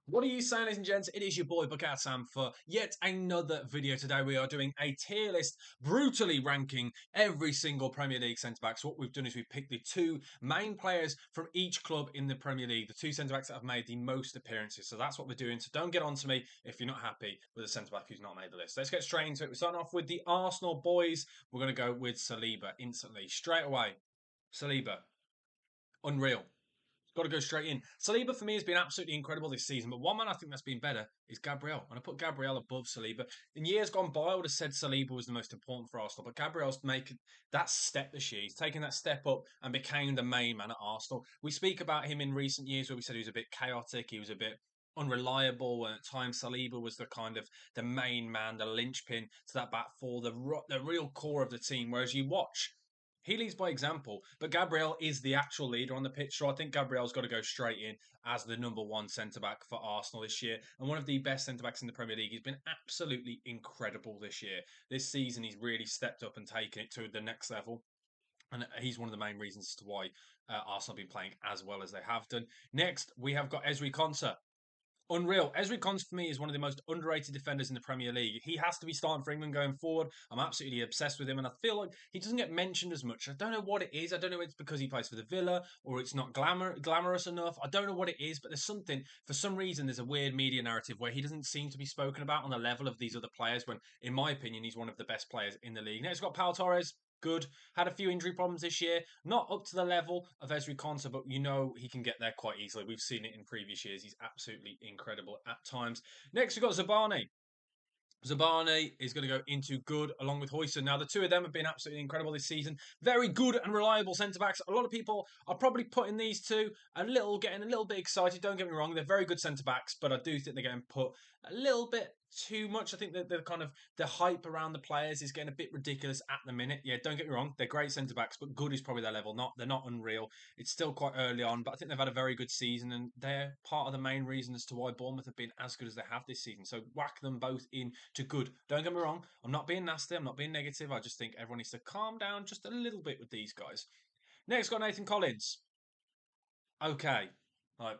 What are you saying, ladies and gents? It is your boy Bukat Sam for yet another video. Today we are doing a tier list, brutally ranking every single Premier League centre-back. So what we've done is we've picked the two main players from each club in the Premier League, the two centre-backs that have made the most appearances. So that's what we're doing. So don't get on to me if you're not happy with a centre-back who's not made the list. Let's get straight into it. We're starting off with the Arsenal boys. We're going to go with Saliba instantly. Straight away, Saliba. Unreal. Got to go straight in. Saliba for me has been absolutely incredible this season, but one man I think that's been better is Gabriel. And I put Gabriel above Saliba. In years gone by, I would have said Saliba was the most important for Arsenal, but Gabriel's making that step this year. He's taken that step up and became the main man at Arsenal. We speak about him in recent years where we said he was a bit chaotic, he was a bit unreliable, and at times Saliba was the kind of the main man, the linchpin to that back four, the real core of the team. Whereas you watch he leads by example, but Gabriel is the actual leader on the pitch. So I think Gabriel's got to go straight in as the number one centre back for Arsenal this year and one of the best centre backs in the Premier League. He's been absolutely incredible this year. This season, he's really stepped up and taken it to the next level. And he's one of the main reasons as to why Arsenal have been playing as well as they have done. Next, we have got Ezri Konsa. Unreal. Ezri Konsa for me is one of the most underrated defenders in the Premier League. He has to be starting for England going forward. I'm absolutely obsessed with him, and I feel like he doesn't get mentioned as much. I don't know what it is. I don't know if it's because he plays for the Villa or it's not glamorous enough. I don't know what it is, but there's something. For some reason, there's a weird media narrative where he doesn't seem to be spoken about on the level of these other players. When, in my opinion, he's one of the best players in the league. Next, we've got Pau Torres. Good. Had a few injury problems this year. Not up to the level of Ezri Konsa, but you know he can get there quite easily. We've seen it in previous years. He's absolutely incredible at times. Next, we've got Zabani. Zabani is going to go into good along with Hoyson. Now, the two of them have been absolutely incredible this season. Very good and reliable centre backs. A lot of people are probably putting these two getting a little bit excited. Don't get me wrong, they're very good centre backs, but I do think they're getting put a little bit too much. I think that the kind of the hype around the players is getting a bit ridiculous at the minute. Yeah, don't get me wrong, they're great centre backs, but good is probably their level. They're not unreal. It's still quite early on, but I think they've had a very good season, and they're part of the main reason as to why Bournemouth have been as good as they have this season. So whack them both in to good. Don't get me wrong, I'm not being nasty, I'm not being negative. I just think everyone needs to calm down just a little bit with these guys. Next, got Nathan Collins. Okay, like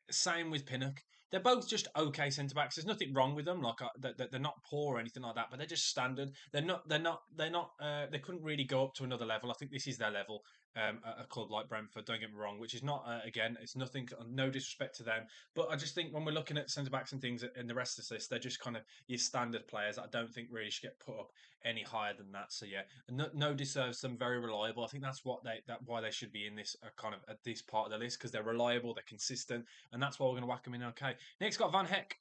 same with Pinnock. They're both just okay centre backs. There's nothing wrong with them. Like they're not poor or anything like that, but they're just standard. They're not. They're not. They're not. They couldn't really go up to another level. I think this is their level. At a club like Brentford, don't get me wrong, which is not again. It's nothing. No disrespect to them, but I just think when we're looking at centre backs and things in the rest of this, they're just kind of your standard players. I don't think really should get put up any higher than that. So yeah, no deserves them. Very reliable. I think that's why they should be in this kind of at this part of the list because they're reliable, they're consistent, and that's why we're going to whack him in. Okay, next got Van Heck.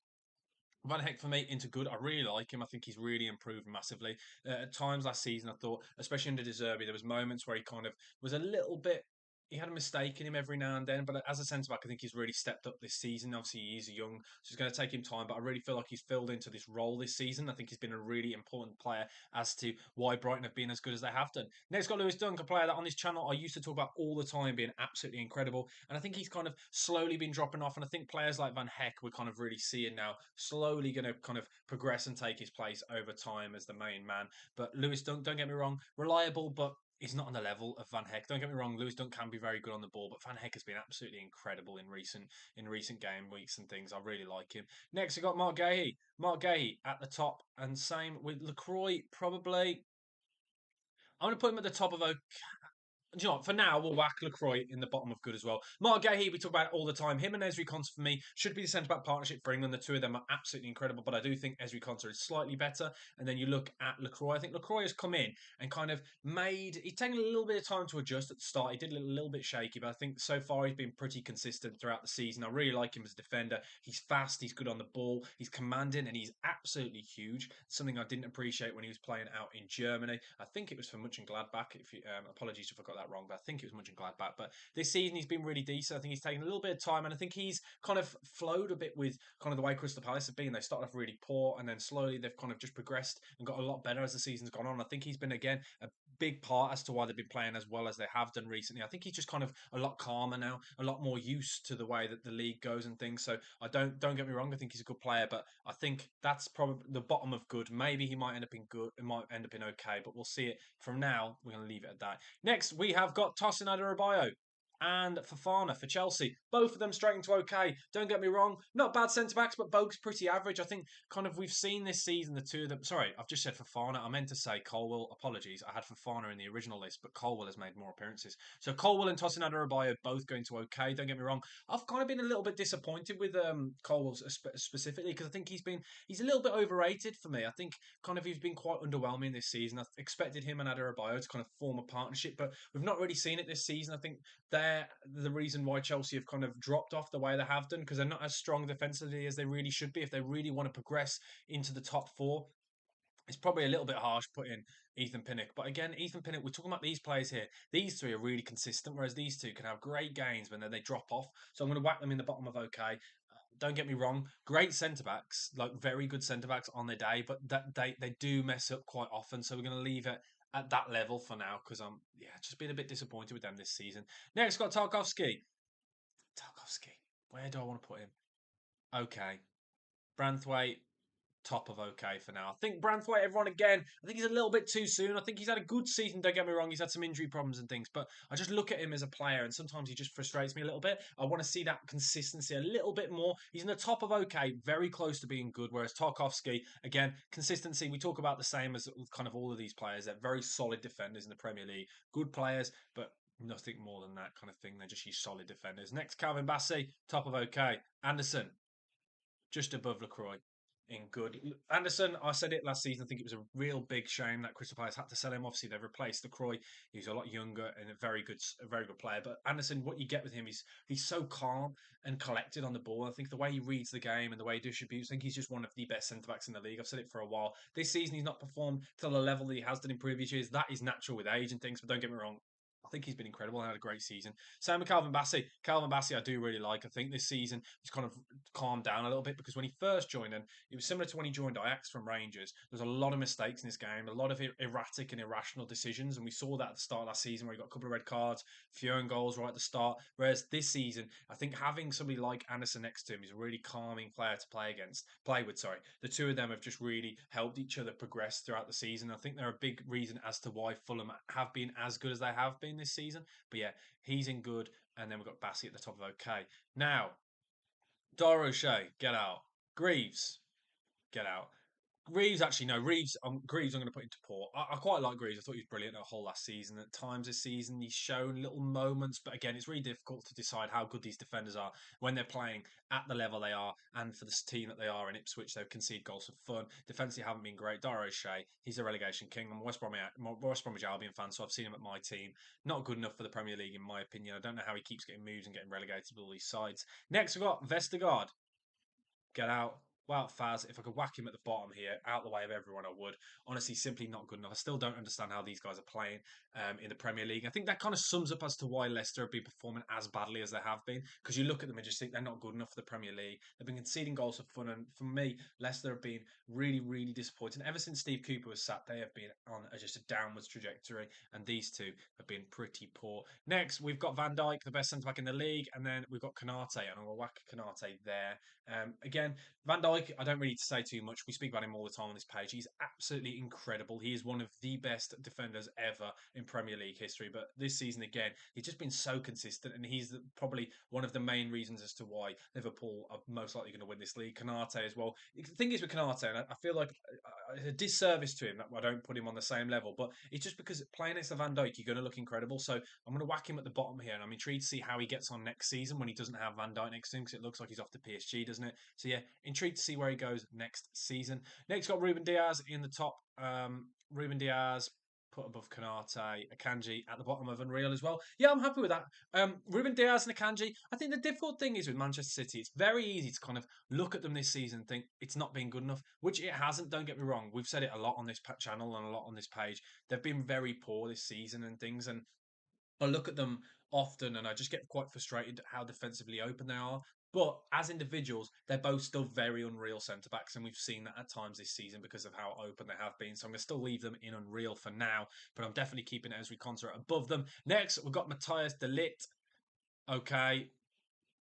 Van Heck for me into good. I really like him. I think he's really improved massively. At times last season, I thought, especially under De Zerbi, there was moments where he kind of was a little bit. He had a mistake in him every now and then, but as a centre back, I think he's really stepped up this season. Obviously, he's young, so it's going to take him time. But I really feel like he's filled into this role this season. I think he's been a really important player as to why Brighton have been as good as they have done. Next, got Lewis Dunk, a player that on this channel I used to talk about all the time, being absolutely incredible. And I think he's kind of slowly been dropping off. And I think players like Van Heck we're kind of really seeing now slowly going to kind of progress and take his place over time as the main man. But Lewis Dunk, don't get me wrong, reliable, but he's not on the level of Van Heck. Don't get me wrong, Lewis Dunk can be very good on the ball, but Van Heck has been absolutely incredible in recent game weeks and things. I really like him. Next, we got Mark Gahey. Mark Gahey at the top, and same with Lacroix. Probably, I'm going to put him at the top of do you know what? For now, we'll whack Lacroix in the bottom of good as well. Mark Gahey, we talk about it all the time. Him and Ezri Konsa, for me, should be the centre back partnership for England. The two of them are absolutely incredible, but I do think Ezri Konsa is slightly better. And then you look at Lacroix. I think Lacroix has come in and kind of he's taken a little bit of time to adjust at the start. He did a little bit shaky, but I think so far he's been pretty consistent throughout the season. I really like him as a defender. He's fast, he's good on the ball, he's commanding, and he's absolutely huge. Something I didn't appreciate when he was playing out in Germany. I think it was for Mönchengladbach. If you, apologies if I got that wrong, but I think it was Mönchengladbach. But this season he's been really decent. I think he's taken a little bit of time, and I think he's kind of flowed a bit with kind of the way Crystal Palace have been. They started off really poor, and then slowly they've kind of just progressed and got a lot better as the season's gone on. I think he's been again a big part as to why they've been playing as well as they have done recently. I think he's just kind of a lot calmer now, a lot more used to the way that the league goes and things. So I don't get me wrong, I think he's a good player, but I think that's probably the bottom of good. Maybe he might end up in good, it might end up in okay, but we'll see it. From now, we're going to leave it at that. Next, we have got Tosin Adarabioyo. and Fofana for Chelsea. Both of them straight into okay. Don't get me wrong, not bad centre backs, but both pretty average. I think kind of we've seen this season the two of them. Sorry, I've just said Fofana. I meant to say Colwill. Apologies, I had Fofana in the original list, but Colwill has made more appearances. So Colwill and Tosin Adarabioyo both going to okay. Don't get me wrong. I've kind of been a little bit disappointed with Colwill specifically because I think he's a little bit overrated for me. I think kind of he's been quite underwhelming this season. I expected him and Adarabioyo to kind of form a partnership, but we've not really seen it this season. I think they're the reason why Chelsea have kind of dropped off the way they have done because they're not as strong defensively as they really should be if they really want to progress into the top four. It's probably a little bit harsh putting Ethan Pinnock, but again, Ethan Pinnock, we're talking about these players here. These three are really consistent, whereas these two can have great gains when then they drop off. So I'm going to whack them in the bottom of okay. Don't get me wrong, great centre backs, like very good centre backs on their day, but that they do mess up quite often. So we're going to leave it at that level for now because I'm just been a bit disappointed with them this season. Next, got Tarkovsky. Tarkovsky, where do I want to put him? Okay, Branthwaite, top of okay for now. I think Branthwaite, everyone again, I think he's a little bit too soon. I think he's had a good season, don't get me wrong. He's had some injury problems and things, but I just look at him as a player and sometimes he just frustrates me a little bit. I want to see that consistency a little bit more. He's in the top of okay, very close to being good, whereas Tarkovsky, again, consistency, we talk about the same as kind of all of these players. They're very solid defenders in the Premier League. Good players, but nothing more than that kind of thing. They're just these solid defenders. Next, Calvin Bassey, top of okay. Anderson, just above LaCroix in good. Anderson, I said it last season. I think it was a real big shame that Crystal Palace had to sell him. Obviously, they've replaced LaCroix. He's a lot younger and a very good player. But Anderson, what you get with him is he's so calm and collected on the ball. I think the way he reads the game and the way he distributes, I think he's just one of the best centre backs in the league. I've said it for a while. This season, he's not performed to the level that he has done in previous years. That is natural with age and things. But don't get me wrong, I think he's been incredible and had a great season. Same with Calvin Bassey. Calvin Bassey, I do really like. I think this season he's kind of calmed down a little bit because when he first joined, and it was similar to when he joined Ajax from Rangers, there's a lot of mistakes in this game, a lot of erratic and irrational decisions. And we saw that at the start of last season where he got a couple of red cards, a few own goals right at the start. Whereas this season, I think having somebody like Anderson next to him is a really calming player to play with. Sorry, the two of them have just really helped each other progress throughout the season. I think they're a big reason as to why Fulham have been as good as they have been this season. But yeah, he's in good. And then we've got Bassey at the top of okay. Now, Dara O'Shea, get out. Greaves, get out. Greaves, actually, no, Greaves I'm going to put into port. I quite like Greaves. I thought he was brilliant the whole last season. At times this season, he's shown little moments, but again, it's really difficult to decide how good these defenders are when they're playing at the level they are. And for this team that they are in Ipswich, they've conceded goals for fun. Defensively haven't been great. Dara O'Shea, he's a relegation king. I'm a West Bromwich Albion fan, so I've seen him at my team. Not good enough for the Premier League, in my opinion. I don't know how he keeps getting moves and getting relegated with all these sides. Next, we've got Vestergaard. Get out. Well, Faz, if I could whack him at the bottom here, out the way of everyone, I would. Honestly, simply not good enough. I still don't understand how these guys are playing in the Premier League. I think that kind of sums up as to why Leicester have been performing as badly as they have been. Because you look at them and just think they're not good enough for the Premier League. They've been conceding goals for fun. And for me, Leicester have been really, really disappointing. Ever since Steve Cooper was sat, they have been on just a downwards trajectory. And these two have been pretty poor. Next, we've got Van Dijk, the best centre back in the league. And then we've got Konate. And I'll whack Konate there. Again, Van Dijk, I don't really need to say too much. We speak about him all the time on this page. He's absolutely incredible. He is one of the best defenders ever in Premier League history. But this season, again, he's just been so consistent, and he's probably one of the main reasons as to why Liverpool are most likely going to win this league. Konate as well. The thing is with Konate, and I feel like it's a disservice to him that I don't put him on the same level, but it's just because playing next to Van Dijk, you're going to look incredible. So I'm going to whack him at the bottom here, and I'm intrigued to see how he gets on next season when he doesn't have Van Dijk next to him, because it looks like he's off to PSG, doesn't it? So yeah, intrigued to see where he goes next season. Next, got Ruben Diaz in the top. Ruben Diaz put above Konate, Akanji at the bottom of Unreal as well. Yeah, I'm happy with that. Ruben Diaz and Akanji. I think the difficult thing is with Manchester City, it's very easy to kind of look at them this season and think it's not been good enough, which it hasn't. Don't get me wrong. We've said it a lot on this channel and a lot on this page. They've been very poor this season and things, and I look at them often and I just get quite frustrated at how defensively open they are. But as individuals, they're both still very unreal centre backs, and we've seen that at times this season because of how open they have been. So I'm going to still leave them in unreal for now, but I'm definitely keeping Ezri Konsa above them. Next, we've got Matthias de Ligt. Okay,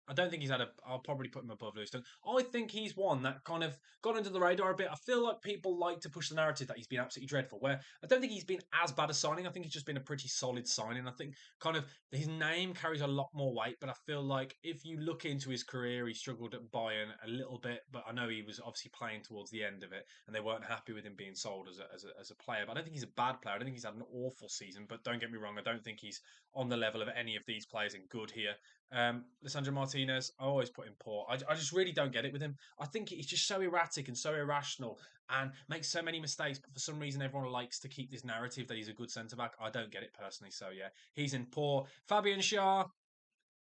I don't think he's had a. I'll probably put him above Lewiston. I think he's one that kind of got under the radar a bit. I feel like people like to push the narrative that he's been absolutely dreadful. Where I don't think he's been as bad a signing. I think he's just been a pretty solid signing. I think kind of his name carries a lot more weight. But I feel like if you look into his career, he struggled at Bayern a little bit. But I know he was obviously playing towards the end of it, and they weren't happy with him being sold as a player. But I don't think he's a bad player. I don't think he's had an awful season. But don't get me wrong, I don't think he's on the level of any of these players in good here. Lissandro Martinez, I always put him poor. I just really don't get it with him. I think he's just so erratic and so irrational and makes so many mistakes. But for some reason, everyone likes to keep this narrative that he's a good centre back. I don't get it personally. So yeah, he's in poor. Fabian Schär,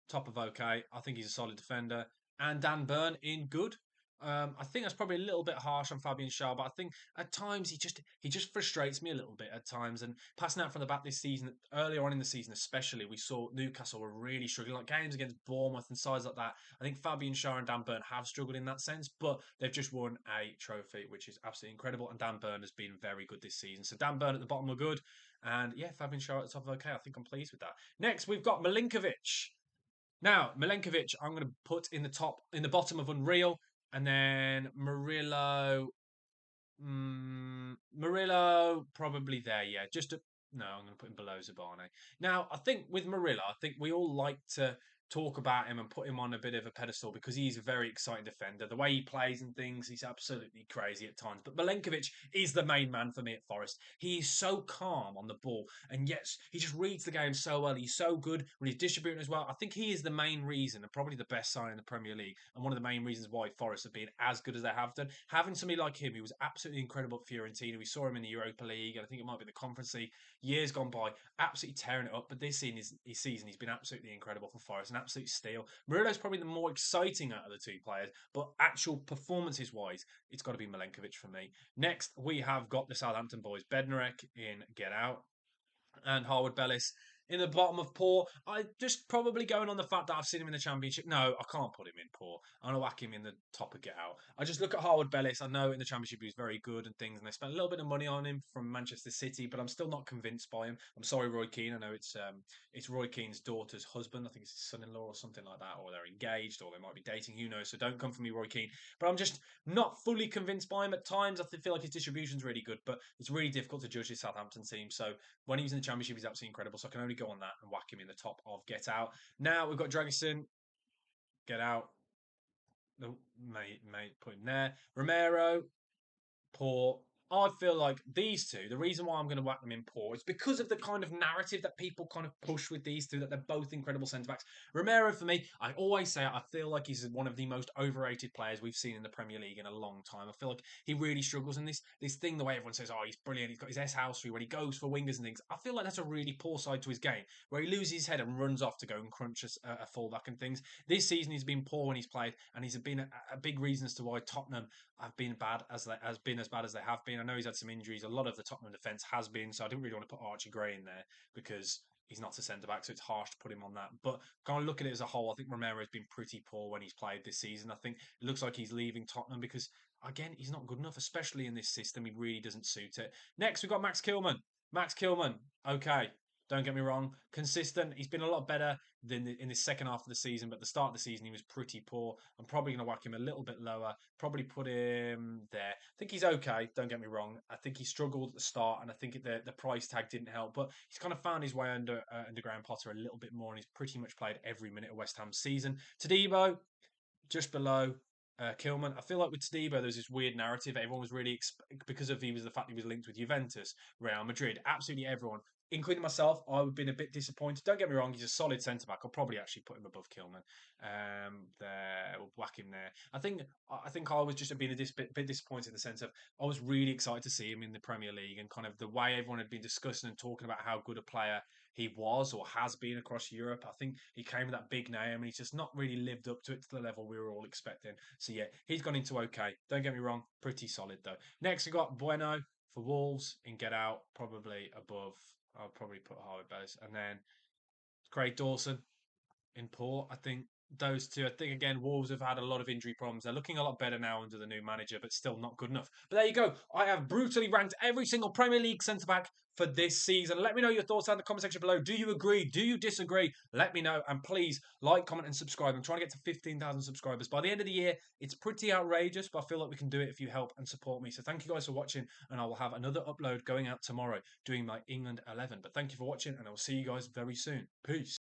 top of okay. I think he's a solid defender. And Dan Burn in good. I think that's probably a little bit harsh on Fabian Schär, but I think at times he just frustrates me a little bit at times. And passing out from the back this season, earlier on in the season especially, we saw Newcastle were really struggling, like games against Bournemouth and sides like that. I think Fabian Schär and Dan Burn have struggled in that sense, but they've just won a trophy, which is absolutely incredible. And Dan Burn has been very good this season. So Dan Burn at the bottom were good, and yeah, Fabian Schär at the top of okay. I think I'm pleased with that. Next, we've got Milinkovic. Now, Milenkovic, I'm going to put in the bottom of Unreal, and then Murillo probably there, yeah. No, I'm going to put him below Zabane. Now, I think with Murillo, I think we all like to talk about him and put him on a bit of a pedestal because he's a very exciting defender. The way he plays and things, he's absolutely crazy at times. But Milenkovic is the main man for me at Forest. He is so calm on the ball, and yes, he just reads the game so well. He's so good when he's distributing as well. I think he is the main reason and probably the best sign in the Premier League, and one of the main reasons why Forest have been as good as they have done. Having somebody like him, who was absolutely incredible at Fiorentina. We saw him in the Europa League, and I think it might be the Conference League. Years gone by, absolutely tearing it up. But this season, he's been absolutely incredible for Forest, an absolute steal. Murillo's probably the more exciting out of the two players, but actual performances wise, it's got to be Milenkovic for me. Next, we have got the Southampton boys, Bednarek in Get Out and Harwood Bellis in the bottom of poor. I just probably going on the fact that I've seen him in the Championship. No, I can't put him in poor. I'm gonna whack him in the top of Get Out. I just look at Harwood Bellis. I know in the Championship he was very good and things, and they spent a little bit of money on him from Manchester City, but I'm still not convinced by him. I'm sorry, Roy Keane. I know it's Roy Keane's daughter's husband. I think it's his son-in-law or something like that, or they're engaged, or they might be dating. Who knows? So don't come for me, Roy Keane. But I'm just not fully convinced by him at times. I feel like his distribution's really good, but it's really difficult to judge his Southampton team. So when he was in the Championship, he's absolutely incredible. So I can only go on that and whack him in the top of Get Out. Now we've got Dragosin, Get Out. No, mate, put him there. Romero, poor. I feel like these two, the reason why I'm going to whack them in poor is because of the kind of narrative that people kind of push with these two, that they're both incredible centre backs. Romero, for me, I always say it, I feel like he's one of the most overrated players we've seen in the Premier League in a long time. I feel like he really struggles in this thing, the way everyone says, oh, he's brilliant, he's got his S house when he goes for wingers and things. I feel like that's a really poor side to his game, where he loses his head and runs off to go and crunch a fullback and things. This season, he's been poor when he's played, and he's been a big reason as to why Tottenham have been as bad as they have been. I know he's had some injuries. A lot of the Tottenham defence has been, so I didn't really want to put Archie Gray in there because he's not a centre back, so it's harsh to put him on that. But kind of look at it as a whole, I think Romero has been pretty poor when he's played this season. I think it looks like he's leaving Tottenham because again, he's not good enough, especially in this system. He really doesn't suit it. Next, we've got Max Kilman. Max Kilman, okay. Don't get me wrong, consistent. He's been a lot better than in the second half of the season, but at the start of the season he was pretty poor. I'm probably going to whack him a little bit lower. Probably put him there. I think he's okay. Don't get me wrong. I think he struggled at the start, and I think the price tag didn't help. But he's kind of found his way under Graham Potter a little bit more, and he's pretty much played every minute of West Ham's season. Tadibo, just below Kilman. I feel like with Tadibo, there's this weird narrative. Everyone was really because of the fact he was linked with Juventus, Real Madrid. Absolutely everyone, including myself, I would have been a bit disappointed. Don't get me wrong; he's a solid centre back. I'll probably actually put him above Kilman. There, we'll whack him there. I think I was just being a bit disappointed in the sense of I was really excited to see him in the Premier League and kind of the way everyone had been discussing and talking about how good a player he was or has been across Europe. I think he came with that big name and he's just not really lived up to it to the level we were all expecting. So yeah, he's gone into okay. Don't get me wrong, pretty solid though. Next we got Bueno for Wolves in Get Out, probably above. I'll probably put Harvey Bellis, and then Craig Dawson. in Port. I think those two. I think again, Wolves have had a lot of injury problems. They're looking a lot better now under the new manager, but still not good enough. But there you go. I have brutally ranked every single Premier League centre back for this season. Let me know your thoughts down in the comment section below. Do you agree? Do you disagree? Let me know, and please like, comment, and subscribe. I'm trying to get to 15,000 subscribers by the end of the year. It's pretty outrageous, but I feel like we can do it if you help and support me. So thank you guys for watching, and I will have another upload going out tomorrow doing my England 11. But thank you for watching, and I will see you guys very soon. Peace.